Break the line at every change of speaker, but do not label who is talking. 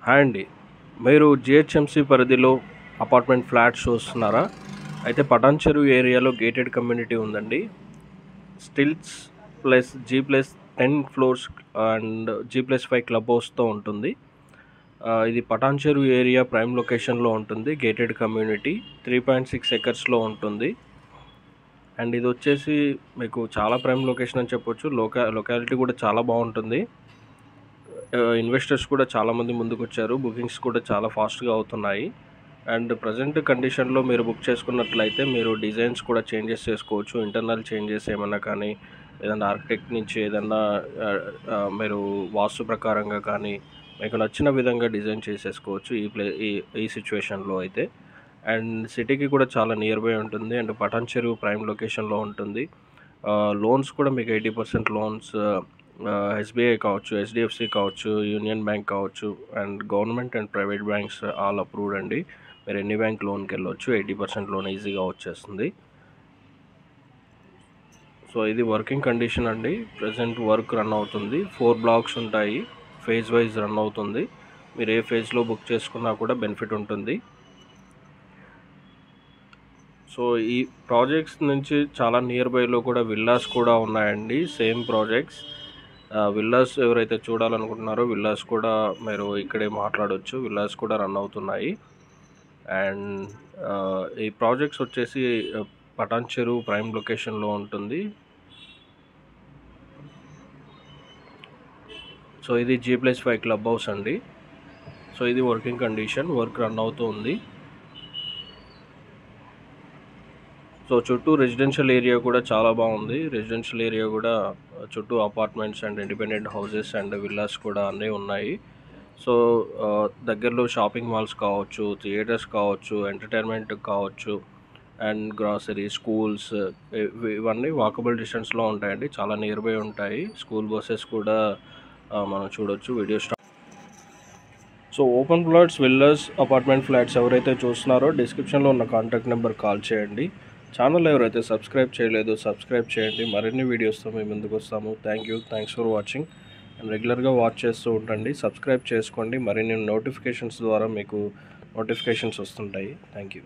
Hi అండి. మీరు GHMC పరిధిలో అపార్ట్మెంట్ ఫ్లాట్స్ చూస్తున్నారా? అయితే పటాన్ చెరువు ఏరియాలో గేటెడ్ కమ్యూనిటీ ఉందండి. Stilts plus G+10 floors and G+5 club హౌస్తో ఉంటుంది. ఇది పటాన్ చెరువు ఏరియా ప్రైమ్ లొకేషన్లో ఉంటుంది. గేటెడ్ కమ్యూనిటీ 3.6 ఎకర్స్లో ఉంటుంది. అండ్ ఇది వచ్చేసి మీకు చాలా ప్రైమ్ లొకేషన్ అని చెప్పొచ్చు. లొకాలిటీ కూడా చాలా బాగుంటుంది. ఇన్వెస్టర్స్ కూడా చాలామంది ముందుకు వచ్చారు. బుకింగ్స్ కూడా చాలా ఫాస్ట్గా అవుతున్నాయి. అండ్ ప్రజెంట్ కండిషన్లో మీరు బుక్ చేసుకున్నట్లయితే మీరు డిజైన్స్ కూడా చేంజెస్ చేసుకోవచ్చు. ఇంటర్నల్ చేంజెస్ ఏమన్నా కానీ, ఏదన్నా ఆర్కిటెక్ట్ నుంచి ఏదన్నా మీరు వాస్తు ప్రకారంగా కానీ మీకు నచ్చిన విధంగా డిజైన్ చేసేసుకోవచ్చు ఈ సిచ్యువేషన్లో అయితే. అండ్ సిటీకి కూడా చాలా నియర్ బై ఉంటుంది. అండ్ పటాన్ చెరువు ప్రైమ్ లొకేషన్లో ఉంటుంది. లోన్స్ కూడా మీకు 80% లోన్స్ ఎస్బీఐ కావచ్చు, హెచ్డిఎఫ్సి కావచ్చు, యూనియన్ బ్యాంక్ కావచ్చు, and government and private banks all approved అండి. మీరు ఎన్ని బ్యాంక్ లోన్కి వెళ్ళొచ్చు. 80% లోన్ ఈజీగా వచ్చేస్తుంది. సో ఇది వర్కింగ్ కండిషన్ అండి. ప్రజెంట్ వర్క్ రన్ అవుతుంది. 4 బ్లాక్స్ ఉంటాయి. ఫేజ్ వైజ్ రన్ అవుతుంది. మీరు ఏ ఫేజ్లో బుక్ చేసుకున్నా కూడా బెనిఫిట్ ఉంటుంది. సో ఈ ప్రాజెక్ట్స్ నుంచి చాలా నియర్ బైలో కూడా విల్లాస్ కూడా ఉన్నాయండి. Same projects. విల్లాస్ ఎవరైతే చూడాలనుకుంటున్నారో విల్లాస్ కూడా మీరు ఇక్కడే మాట్లాడవచ్చు. విల్లాస్ కూడా రన్ అవుతున్నాయి. అండ్ ఈ ప్రాజెక్ట్స్ వచ్చేసి పటాన్ చెరువు ప్రైమ్ లొకేషన్లో ఉంటుంది. సో ఇది G+5 క్లబ్ హౌస్ అండి. సో ఇది వర్కింగ్ కండిషన్. వర్క్ రన్ అవుతూ ఉంది. సో చుట్టూ రెసిడెన్షియల్ ఏరియా కూడా చాలా బాగుంది. రెసిడెన్షియల్ ఏరియా కూడా చుట్టూ apartments and independent houses and villas కూడా అన్నీ ఉన్నాయి. సో దగ్గరలో షాపింగ్ మాల్స్ కావచ్చు, థియేటర్స్ కావచ్చు, ఎంటర్టైన్మెంట్ కావచ్చు, అండ్ గ్రాసరీ, స్కూల్స్ ఇవన్నీ వాకబుల్ డిస్టెన్స్లో ఉంటాయండి. చాలా నియర్ బై ఉంటాయి. స్కూల్ బస్సెస్ కూడా మనం చూడొచ్చు. Video so open plots, villas, apartment flats ఎవరైతే చూస్తున్నారో డిస్క్రిప్షన్లో ఉన్న కాంటాక్ట్ నెంబర్ కాల్ చేయండి. ఛానల్ ఎవరైతే సబ్స్క్రైబ్ చేయలేదో సబ్స్క్రైబ్ చేయండి. మరిన్ని వీడియోస్తో మేము ముందుకు వస్తాము. Thanks for watching. అండ్ రెగ్యులర్గా వాచ్ చేస్తూ ఉండండి. సబ్స్క్రైబ్ చేసుకోండి. మరిన్ని నోటిఫికేషన్స్ ద్వారా మీకు నోటిఫికేషన్స్ వస్తుంటాయి. Thank you.